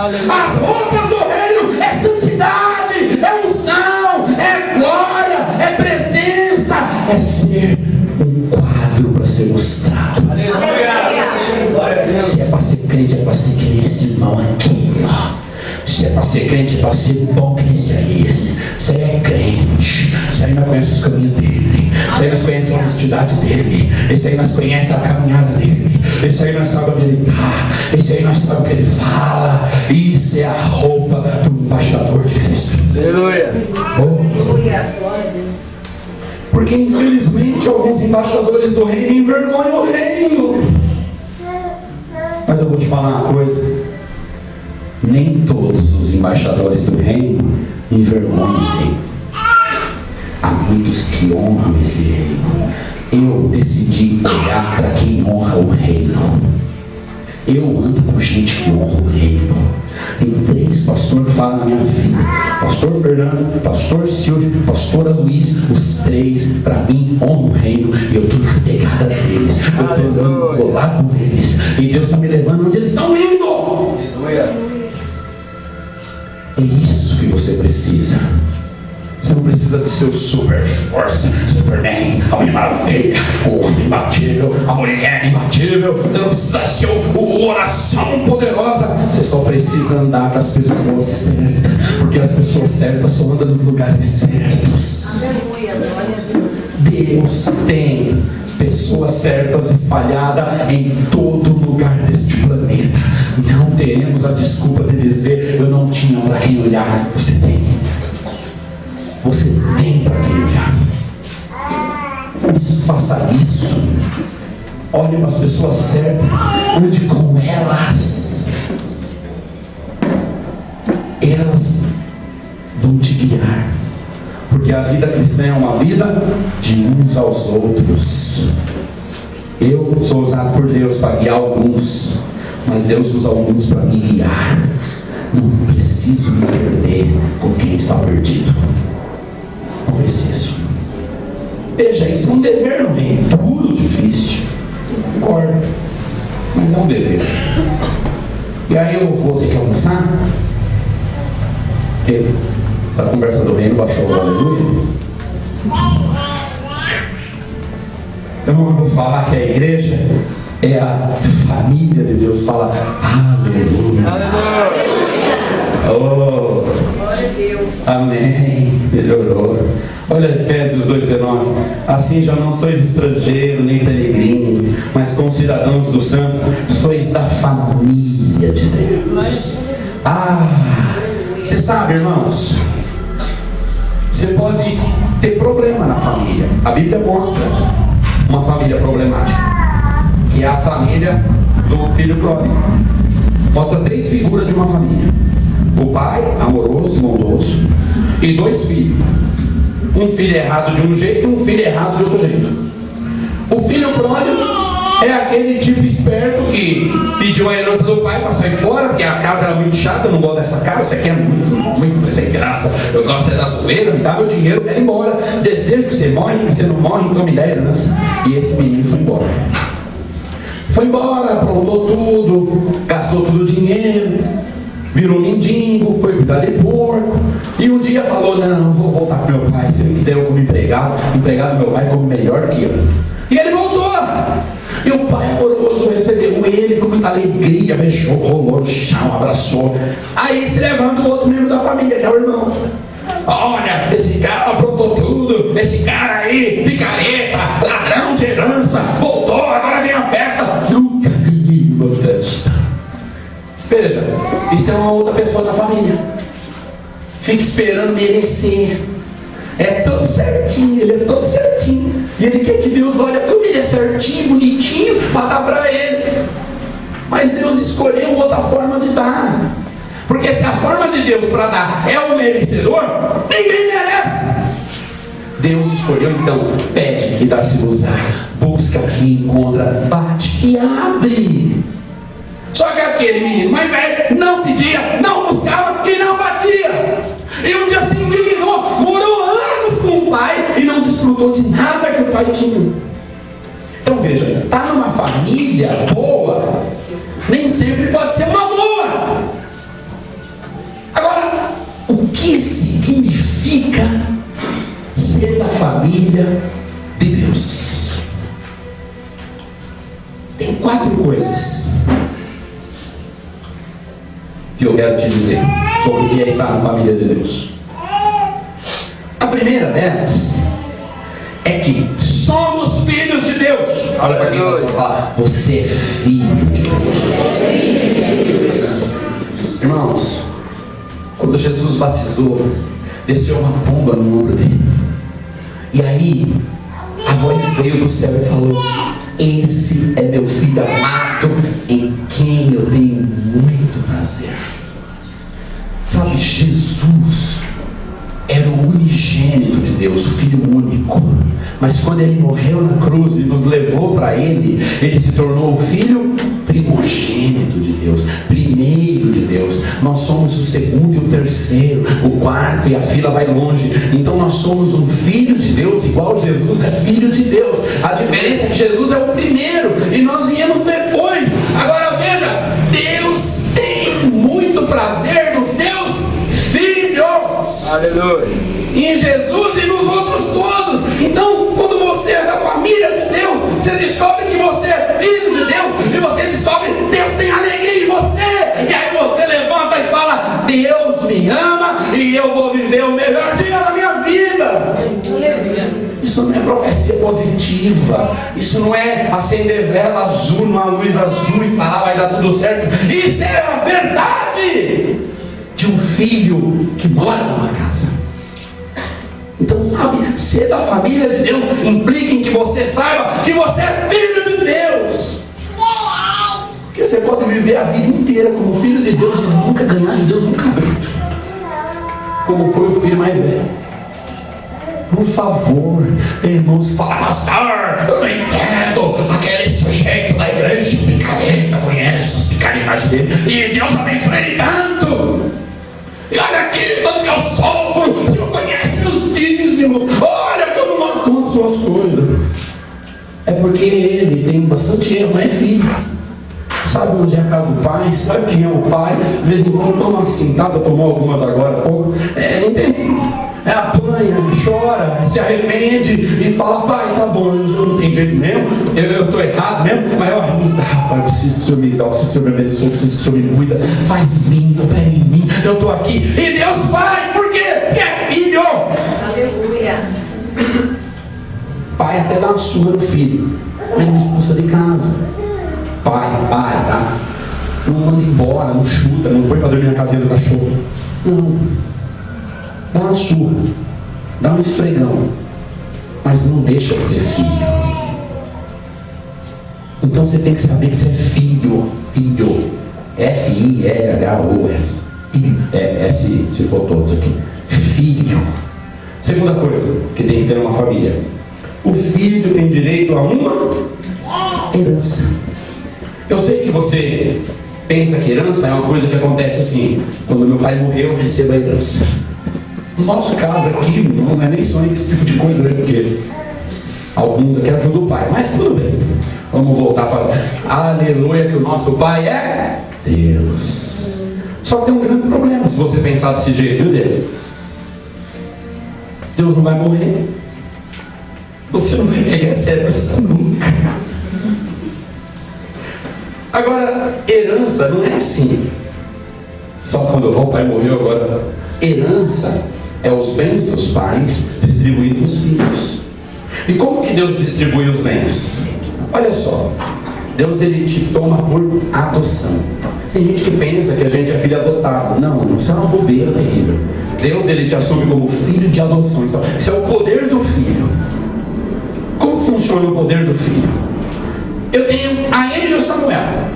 S2: Aleluia.
S1: As roupas do reino é santidade, é unção, é glória, é presença, é ser um quadro para ser mostrado.
S2: Aleluia. Glória a Deus.
S1: Se é para ser crente, é para ser que nem esse irmão aqui, ó. Se é para ser crente, é para ser bom que esse aí. Você é crente. Esse aí nós conhece os caminhos dele. Esse aí nós conhece a honestidade dele. Esse aí nós conhece a caminhada dele. Esse aí nós sabe onde ele está. Esse aí nós sabe o que ele fala. Isso é a roupa do embaixador de Cristo.
S2: Aleluia.
S1: Porque infelizmente alguns embaixadores do reino envergonham o reino. Mas eu vou te falar uma coisa. Nem todos os embaixadores do reino envergonham o reino. Há muitos que honram esse reino. Eu decidi olhar para quem honra o reino. Eu ando com gente que honra o reino. Tem 3 pastores que falam na minha vida: pastor Fernando, pastor Silvio, pastora Luiz. Os 3 para mim honram o reino. E eu estou na pegada deles. Eu estou andando colado com eles. E Deus está me levando onde eles estão indo.
S2: Aleluia.
S1: É isso que você precisa. Você não precisa de ser o super força, Superman, a mulher maravilha, o homem imbatível, a mulher imbatível. Você não precisa ser o oração poderosa. Você só precisa andar com as pessoas certas. Porque as pessoas certas só andam nos lugares certos. Deus tem pessoas certas espalhadas em todo lugar deste planeta. Não teremos a desculpa de dizer eu não tinha para quem olhar. Você tem. Você tem para quem olhar. Por isso, faça isso. Olhe para as pessoas certas. Ande com elas. Elas vão te guiar. Porque a vida cristã é uma vida de uns aos outros. Eu sou usado por Deus para guiar alguns, mas Deus usa alguns para me guiar. Não preciso me perder com quem está perdido. Não preciso. Veja, isso é um dever no reino. Duro, difícil. Concordo. Mas é um dever. E aí eu vou ter que almoçar. Porque essa conversa do reino baixou o aleluia. Eu não vou falar que a igreja é a família de Deus. Fala aleluia. Oh, amém. Melhorou. Olha Efésios 2,19. Assim já não sois estrangeiro nem peregrino, mas concidadãos do santo, sois da família de Deus. Você sabe, irmãos, você pode ter problema na família. A Bíblia mostra uma família problemática, que é a família do filho pródigo. Mostra 3 figuras de uma família: o pai, amoroso e bondoso, e 2 filhos. Um filho errado de um jeito e um filho errado de outro jeito. O filho pródigo é aquele tipo esperto que pediu a herança do pai para sair fora, porque a casa era muito chata. Eu não gosto dessa casa, isso aqui é muito sem graça. Eu gosto da zoeira, me dá meu dinheiro, quero ir embora. Desejo que você morre, mas você não morre, então me dá a herança. E esse menino foi embora. Foi embora, aprontou tudo, gastou todo o dinheiro, virou mendigo, foi cuidar de porco. E um dia falou: não, vou voltar para meu pai. Se ele quiser eu como empregado do meu pai como melhor que eu. E ele voltou. E o pai amoroso recebeu ele com muita alegria, beijou, rolou no chão, abraçou. Aí se levanta o outro membro da família, que é o irmão. Olha, esse cara aprontou tudo, esse cara aí, picareta, ladrão de herança, voltou, agora vem a festa. Nunca ganhei uma festa. Veja, isso é uma outra pessoa da família. Fica esperando merecer. É todo certinho, ele é todo certinho. E ele quer que Deus olhe como ele é certinho, bonitinho, para dar para ele. Mas Deus escolheu outra forma de dar. Porque se a forma de Deus para dar é o merecedor, ninguém merece. Deus escolheu, então, pede e dá-se-vos-á. Busca e encontra, bate e abre. Só que aquele menino mais velho não pedia, não buscava e não batia. E um dia se indignou, morou anos com o pai e não desfrutou de nada que o pai tinha. Então veja, estar numa família boa nem sempre pode ser uma boa. coisas que eu quero te dizer sobre o que é estar na família de Deus. A primeira delas é que somos filhos de Deus. Olha para quem você vai falar: você é filho de Deus. Irmãos, quando Jesus batizou, desceu uma pomba no ombro dele. E aí, a voz veio do céu e falou: esse é meu filho amado, em quem eu tenho muito prazer. Sabe, Jesus era o unigênito de Deus, o Filho único. Mas quando Ele morreu na cruz e nos levou para Ele, Ele se tornou o Filho primogênito de Deus, primeiro de Deus. Nós somos o segundo e o terceiro, o quarto, e a fila vai longe. Então nós somos um Filho de Deus, igual Jesus é Filho de Deus. A diferença é que Jesus é o primeiro e nós viemos depois. Agora veja, Deus tem muito prazer nos seus filhos.
S2: Aleluia.
S1: Em Jesus e nos outros todos. Então, quando você é da família de Deus, você descobre que você é filho de Deus, e você descobre que Deus tem alegria em você. E aí você levanta e fala: Deus me ama e eu vou viver o melhor dia da minha vida. Isso não é profecia positiva. Isso não é acender vela azul numa luz azul e falar vai dar tudo certo. Isso é a verdade de um filho que mora numa casa. Então, sabe, ser da família de Deus implica em que você saiba que você é filho de Deus. Porque você pode viver a vida inteira como filho de Deus e nunca ganhar de Deus um cabrito, como foi o filho mais velho. Por favor, tem irmãos que falam: pastor, eu não entendo aquele sujeito da igreja picareta, conhece as picaretas dele, e Deus abençoe ele tanto. E olha aqui, tanto que eu sofro. O Senhor conhece meus dízimos. Olha como nós conto suas coisas. É porque ele tem bastante erro, mas é filho. Sabe onde é a casa do pai? Sabe quem é o pai? De vez em quando toma uma cintada, tomou algumas agora há pouco. Não tem. Apanha, chora, se arrepende e fala: pai, tá bom, eu não tenho jeito mesmo, eu estou errado mesmo, mas pai, eu preciso que o Senhor me dá, eu preciso que o Senhor me abençoe, eu preciso que o Senhor me cuida, faz em mim, opera em mim, eu estou aqui, e Deus faz, por quê? Porque é filho.
S3: Aleluia.
S1: Pai até dá uma surra no filho, mas não expulsa de casa. Pai, tá? Não manda embora, não chuta, não põe para dormir na casinha do cachorro. Não. Dá uma surra, dá um esfregão, mas não deixa de ser filho. Então você tem que saber que você é filho. F-I-L-H-O-S. Se for todos aqui. Filho. Segunda coisa que tem que ter uma família: o filho tem direito a uma herança. Eu sei que você pensa que herança é uma coisa que acontece assim: quando meu pai morreu, eu recebo a herança. No nosso caso aqui, não é nem sonho esse tipo de coisa, né? Porque alguns aqui ajudam o pai, mas tudo bem. Vamos voltar para aleluia, que o nosso pai é Deus. Só que tem um grande problema se você pensar desse jeito, viu, dele? Deus não vai morrer. Você não vai pegar essa herança nunca. Agora, herança não é assim. Só quando o pai morreu agora. Herança é os bens dos pais distribuídos aos filhos. E como que Deus distribui os bens? Olha só, Deus ele te toma por adoção. Tem gente que pensa que a gente é filho adotado. Não, isso é uma bobeira terrível. Deus ele te assume como filho de adoção. Isso é o poder do filho. Como funciona o poder do filho? Eu tenho a ele e o Samuel.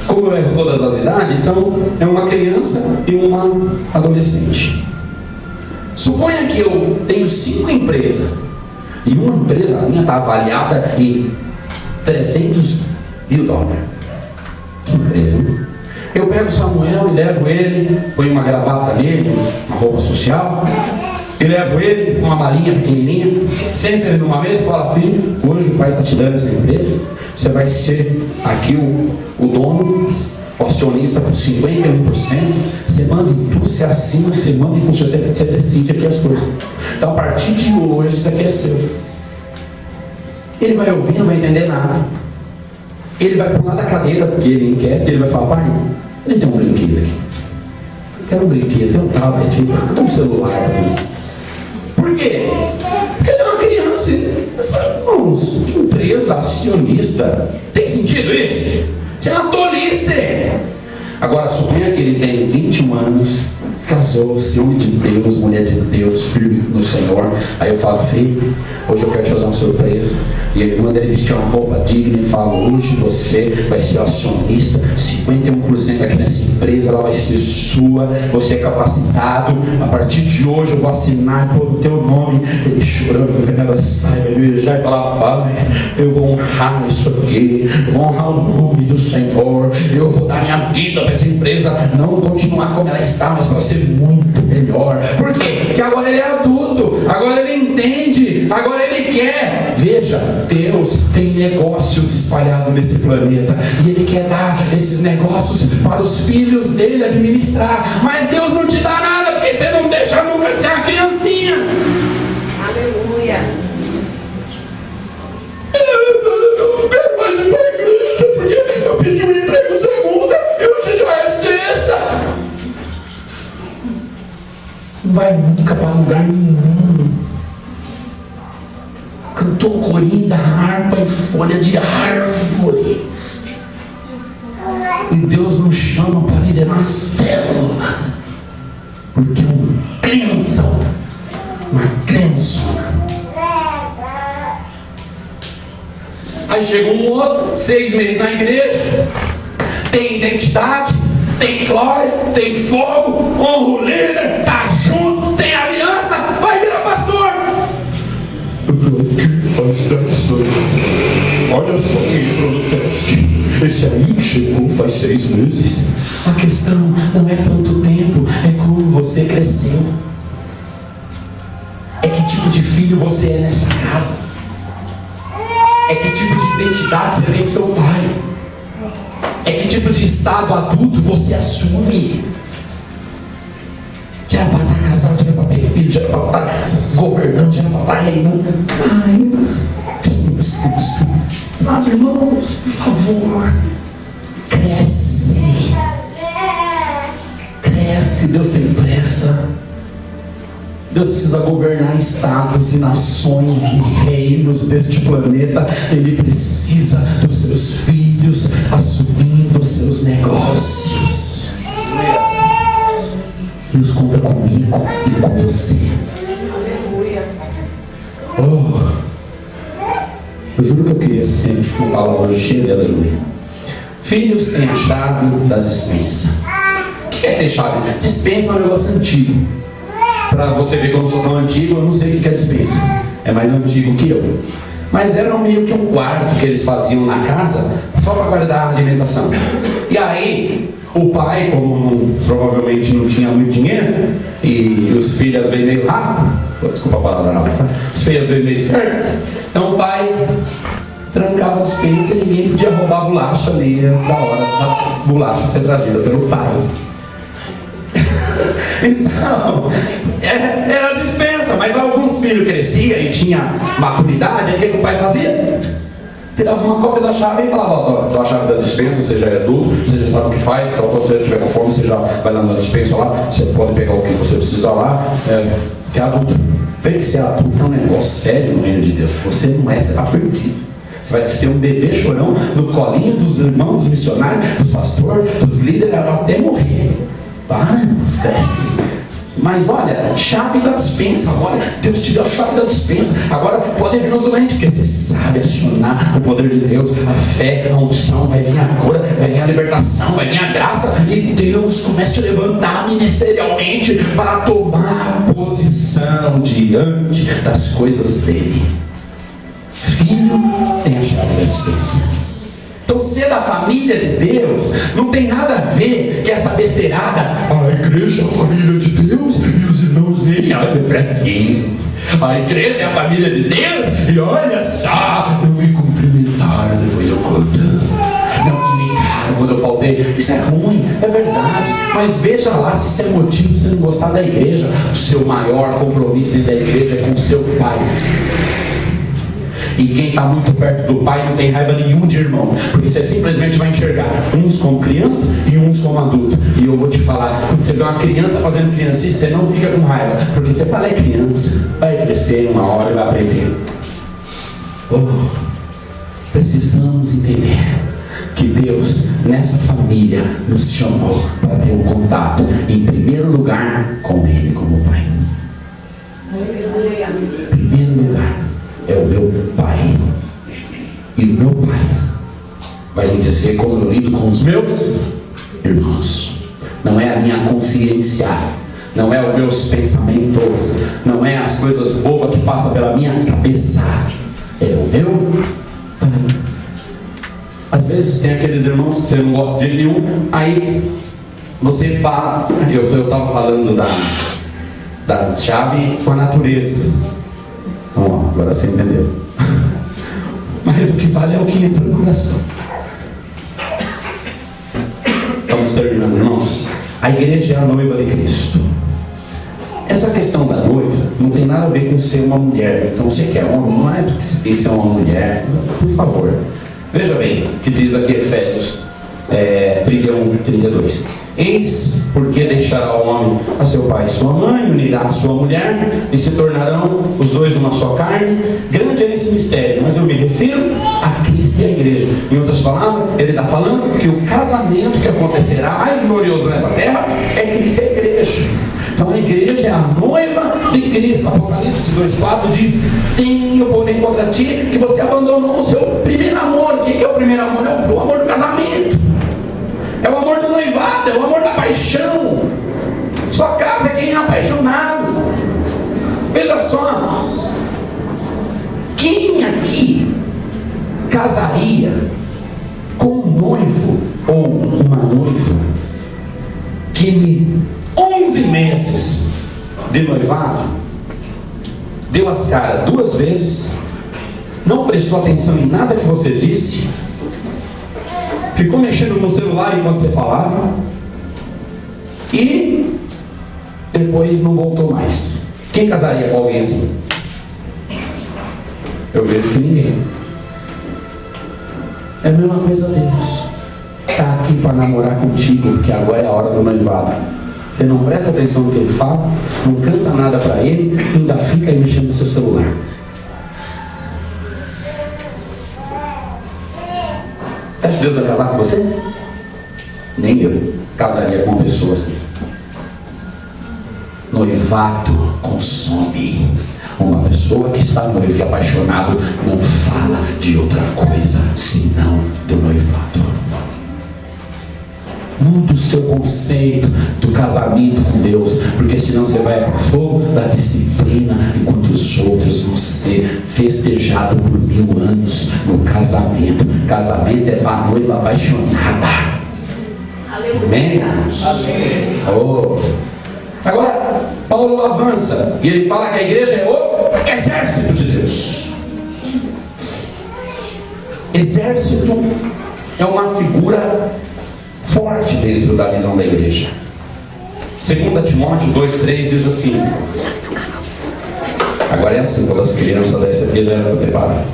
S1: Como eu erro todas as idades, então é uma criança e uma adolescente. Suponha que eu tenho 5 empresas e uma empresa minha está avaliada em $300 mil. Que empresa, né? Eu pego o Samuel e levo ele, ponho uma gravata nele, uma roupa social, e levo ele com uma malinha pequenininha, senta ele numa mesa e fala: filho, hoje o pai está te dando essa empresa, você vai ser aqui o dono, o acionista por 51%, você manda em tudo, você assina, você manda em você decide aqui as coisas. Então a partir de hoje isso aqui é seu. Ele vai ouvir, não vai entender nada. Ele vai pular da cadeira porque ele inquieta, ele vai falar: pai, ele tem um brinquedo aqui. Quero um brinquedo, tem um tablet, tem um celular para mim. Por quê? Porque ele é uma criança. Irmãos, empresa acionista. Tem sentido isso? Isso é uma tolice. Agora, suponha que ele tem 21 anos, casou-se, homem de Deus, mulher de Deus, firme no Senhor. Aí eu falo: filho, hoje eu quero te fazer uma surpresa. E ele manda ele vestir uma roupa digna e fala: hoje você vai ser acionista, 51% aqui nessa empresa, ela vai ser sua, você é capacitado. A partir de hoje eu vou assinar pelo teu nome. Ele chorando, ela sai, vai beijar e falar: pai, eu vou honrar isso aqui, vou honrar o nome do Senhor, eu vou dar minha vida para essa empresa, não continuar como ela está, mas para ser muito melhor. Por quê? Porque agora ele é adulto, agora ele entende, agora ele quer. Veja, Deus tem negócios espalhados nesse planeta e Ele quer dar esses negócios para os filhos dele administrar. Mas Deus não te dá nada porque você não deixa nunca de ser uma criancinha.
S3: Aleluia.
S1: Eu quero mais ir para a igreja porque eu pedi um emprego segunda e hoje já é sexta. Não vai nunca para lugar nenhum. Cantou corinho da harpa em folha de árvore. E Deus nos chama para liderar a célula, porque é uma crença. Aí chega um outro, 6 meses na igreja, tem identidade, tem glória, tem fogo, honra o líder, tá junto, tem aliança, vai virar pastor. Olha só quem entrou no teste. Esse aí chegou faz 6 meses. A questão não é quanto tempo, é como você cresceu. É que tipo de filho você é nessa casa. É que tipo de identidade você tem com seu pai. É que tipo de estado adulto você assume. Já era para estar casado, já era para ter filho, já era para estar governando, já era para estar reinando. Sabe, irmãos, por favor, cresce. Cresce, Deus tem pressa. Deus precisa governar estados e nações e reinos deste planeta. Ele precisa dos seus filhos assumindo os seus negócios. Deus conta comigo e com você. Oh, eu juro que eu queria ser uma palavra cheia de aleluia. Filhos têm a chave da dispensa. O que é ter chave? Dispensa é um negócio antigo. Para você ver que eu não sou tão antigo, eu não sei o que é dispensa. É mais antigo que eu. Mas era meio que um quarto que eles faziam na casa só para guardar a alimentação. E aí, o pai, como provavelmente não tinha muito dinheiro, e os filhos veio meio rápido, desculpa a palavra não, tá? Os filhos veio meio espertos, então o pai trancava a dispensa e ninguém podia roubar a bolacha ali antes da hora da bolacha ser trazida pelo pai. Então, era dispensa, mas alguns filhos cresciam e tinham maturidade, aí o que o pai fazia? Tirava uma cópia da chave e falava: ó, a chave da dispensa, você já é adulto, você já sabe o que faz, então quando você estiver com fome, você já vai lá na dispensa lá, você pode pegar o que você precisa lá, que é adulto. Vê que ser adulto é um negócio sério no reino de Deus. Se você não é, você está perdido. Você vai ser um bebê chorão no colinho dos irmãos, dos missionários, dos pastores, dos líderes, até morrer. Para, cresce. Mas olha, chave da dispensa agora. Deus te deu a chave da dispensa. Agora pode vir os doentes, porque você sabe acionar o poder de Deus, a fé, a unção. Vai vir a cura, vai vir a libertação, vai vir a graça. E Deus começa a te levantar ministerialmente para tomar posição diante das coisas dele. Filho tem a chave da dispensa. Então ser da família de Deus não tem nada a ver com essa besteirada. A igreja é a família de Deus e os irmãos dele olham para aqui. A igreja é a família de Deus e olha só, não me cumprimentaram depois eu contando, não me ligaram quando eu faltei. Isso é ruim, é verdade, mas veja lá se isso é motivo para você não gostar da igreja. O seu maior compromisso da igreja é com o seu pai. E quem está muito perto do pai não tem raiva nenhum de irmão, porque você simplesmente vai enxergar uns como criança e uns como adulto. E eu vou te falar, quando você vê uma criança fazendo criancice, você não fica com raiva, porque você fala, é criança, vai crescer uma hora e vai aprender. Precisamos entender que Deus, nessa família, nos chamou para ter um contato, em primeiro lugar, com Ele como Pai. Em primeiro lugar, é o meu Pai. E o meu Pai vai me dizer como eu lido com os meus irmãos. Não é a minha consciência, não é os meus pensamentos, não é as coisas bobas que passam pela minha cabeça. É o meu Pai. Às vezes tem aqueles irmãos que você não gosta de nenhum, aí você para. Eu estava falando da chave com a natureza. Então, agora você entendeu. Mas o que vale é o que entra no coração. Estamos terminando, irmãos. A igreja é a noiva de Cristo. Essa questão da noiva não tem nada a ver com ser uma mulher. Então você quer homem, não é porque você tem que ser uma mulher. Por favor. Veja bem o que diz aqui Efésios 31, 32. Eis porque deixará o homem a seu pai e sua mãe, unirá a sua mulher, e se tornarão os dois uma só carne. Grande é esse mistério, mas eu me refiro a Cristo e a igreja. Em outras palavras, ele está falando que o casamento que acontecerá mais glorioso nessa terra é Cristo e a igreja. Então a igreja é a noiva de Cristo. Apocalipse 2,4 diz: tenho porém contra ti que você abandonou o seu primeiro amor. O que é o primeiro amor? É o amor do casamento, é o amor do noivado, é o amor da paixão. Sua casa é quem é apaixonado. Veja só, quem aqui casaria com um noivo ou uma noiva que 11 meses de noivado deu as caras 2 vezes, não prestou atenção em nada que você disse, ficou mexendo no celular enquanto você falava e depois não voltou mais? Quem casaria com alguém assim? Eu vejo que ninguém. É a mesma coisa Deus. Está aqui para namorar contigo, porque agora é a hora do noivado. Você não presta atenção no que ele fala, não canta nada para ele, ainda fica aí mexendo no seu celular. Você acha que Deus vai casar com você? Nem eu casaria com pessoas assim. Noivado consome. Uma pessoa que está noivo e apaixonado não fala de outra coisa senão do noivado. Muda o seu conceito do casamento com Deus, porque senão você vai para o fogo da disciplina, enquanto os outros vão ser festejados por 1000 anos no casamento. Casamento é para a noiva apaixonada. Amém? Amém. Oh. Agora, Paulo avança e ele fala que a igreja é o exército de Deus. Exército é uma figura forte dentro da visão da igreja. 2 Timóteo 2,3 diz assim. Agora é assim, quando as crianças dessa aqui já eram preparadas.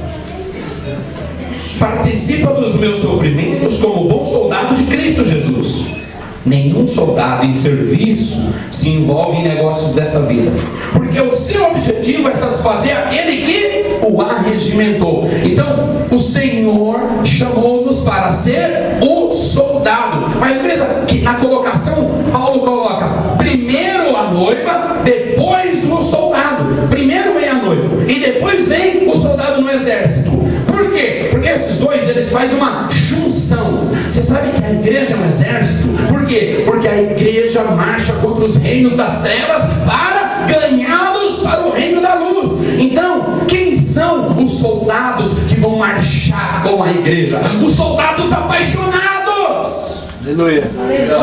S1: Participa dos meus sofrimentos como bom soldado de Cristo Jesus. Nenhum soldado em serviço se envolve em negócios dessa vida, porque o seu objetivo é satisfazer aquele que o arregimentou. Então o Senhor chamou-nos para ser o soldado. Mas veja que na colocação Paulo coloca primeiro a noiva, depois o soldado. Primeiro vem a noiva e depois vem o soldado no exército. Por quê? Porque esses dois eles fazem uma junção. Você sabe que a igreja é um exército? Por quê? Porque a igreja marcha contra os reinos das trevas para ganhá-los para o reino da luz. Então, quem são os soldados que vão marchar com a igreja? Os soldados apaixonados.
S2: Aleluia.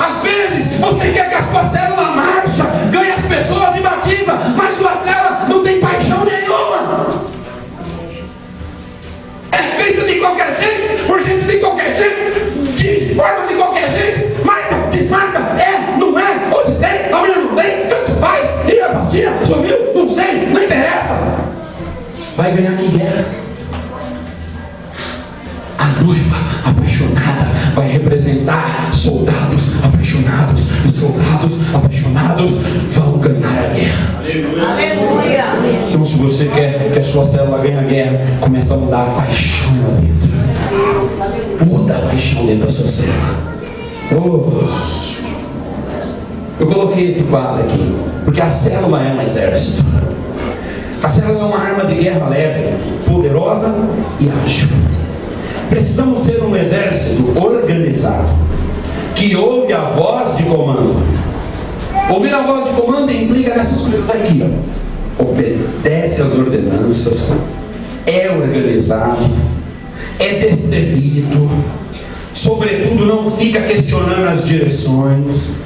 S1: Às vezes você quer que a sua célula marcha, ganhe as pessoas e batiza, mas sua célula não tem paixão nenhuma. É feito de qualquer jeito, por gente de qualquer jeito, de forma de qualquer jeito, marca, desmarca, não é, hoje tem, amanhã não tem, tanto faz, e a pastinha sumiu, não sei, não interessa. Vai ganhar que guerra? haverá soldados apaixonados, e soldados apaixonados vão ganhar a guerra.
S3: Aleluia.
S1: Então, se você quer que a sua célula ganhe a guerra, começa a mudar a paixão lá dentro. Muda a paixão dentro da sua célula. Eu coloquei esse quadro aqui porque a célula é um exército. A célula é uma arma de guerra leve, poderosa e ágil. Precisamos ser um exército organizado, que ouve a voz de comando. Ouvir a voz de comando implica nessas coisas aqui, ó. Obedece às ordenanças, é organizado, é destemido, sobretudo não fica questionando as direções,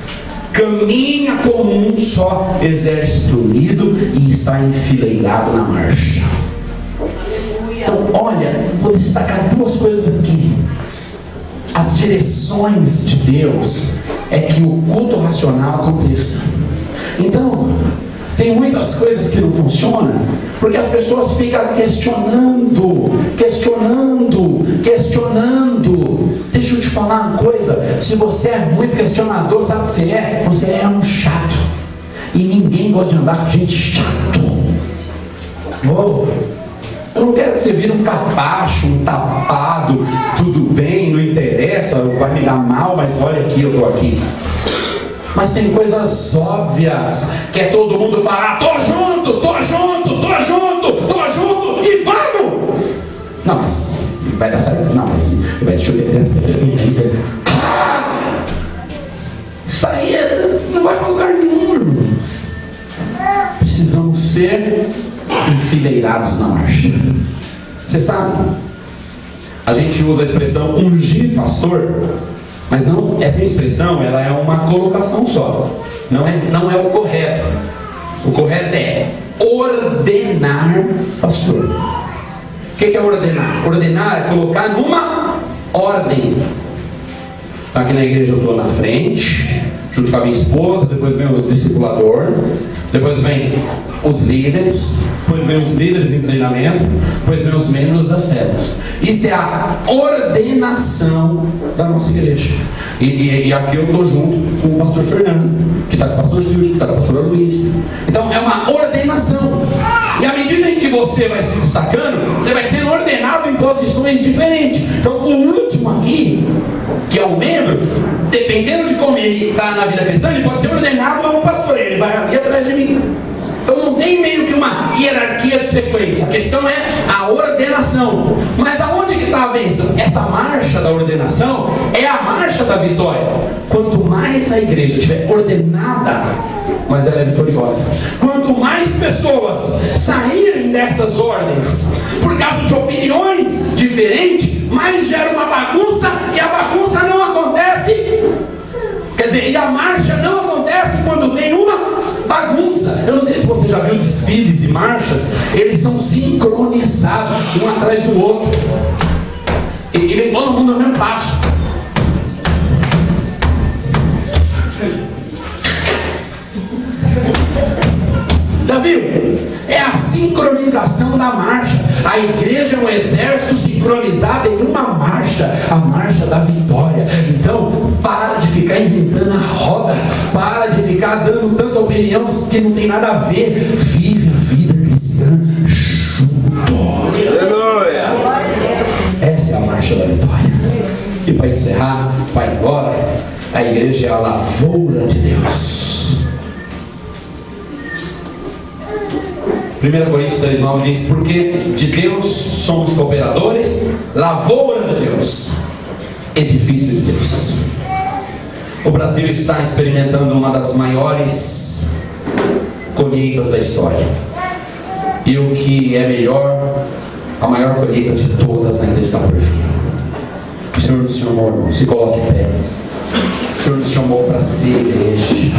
S1: caminha como um só exército unido e está enfileirado na marcha. Então, olha, vou destacar duas coisas aqui. As direções de Deus é que o culto racional aconteça. Então, tem muitas coisas que não funcionam porque as pessoas ficam questionando. Deixa eu te falar uma coisa: se você é muito questionador, sabe o que você é? Você é um chato. E ninguém gosta de andar com gente chato. Eu não quero que você vire um capacho, um tapado, tudo bem, não interessa, vai me dar mal, mas olha aqui, eu estou aqui. Mas tem coisas óbvias, que é todo mundo falar: tô junto, e vamos! Não, mas vai dar certo? Não, mas deixa eu ver. Isso aí não vai para lugar nenhum, irmãos. Precisamos ser enfileirados na marcha. Você sabe, a gente usa a expressão ungir pastor, mas não, essa expressão ela é uma colocação só, não é o correto. O correto é ordenar pastor. O que é ordenar? Ordenar é colocar numa ordem. Então, aqui na igreja eu estou na frente, junto com a minha esposa, depois vem os discipulador, depois vem os líderes, depois vem os líderes em treinamento, depois vem os membros das células. Isso é a ordenação da nossa igreja. E aqui eu estou junto com o pastor Fernando, que está com o pastor Silvio, que está com o pastor Luiz. Então é uma ordenação. E à medida em que você vai se destacando, você vai sendo ordenado em posições diferentes. Então o último aqui, que é o membro, dependendo de como ele está na vida cristã, ele pode ser ordenado a um pastor, ele vai ali atrás de mim. Então não tem meio que uma hierarquia de sequência. A questão é a ordenação. Mas aonde que está a bênção? Essa marcha da ordenação é a marcha da vitória. Quanto mais a igreja estiver ordenada, mais ela é vitoriosa. Quanto mais pessoas saírem dessas ordens por causa de opiniões diferentes, mais gera uma bagunça, e a bagunça não acontece. Quer dizer, e a marcha não acontece quando tem uma bagunça. Eu não sei se você já viu desfiles e marchas, eles são sincronizados um atrás do outro. E vem todo mundo no mesmo passo. Já viu? É a sincronização da marcha. A igreja é um exército sincronizado em uma marcha, a marcha da vitória. Então, para de ficar inventando a roda, para de ficar dando tanta opinião que não tem nada a ver. Vive a vida cristã junto.
S2: Aleluia.
S1: Essa é a marcha da vitória. E para encerrar, para ir embora, a igreja é a lavoura de Deus. 1 Coríntios 3,9 diz: porque de Deus somos cooperadores, lavoura de Deus, edifício de Deus. O Brasil está experimentando uma das maiores colheitas da história. E o que é melhor, a maior colheita de todas ainda está por vir. O Senhor nos chamou, irmão, se coloque em pé. O Senhor nos chamou para ser igreja,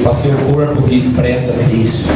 S1: para ser o corpo que expressa Cristo.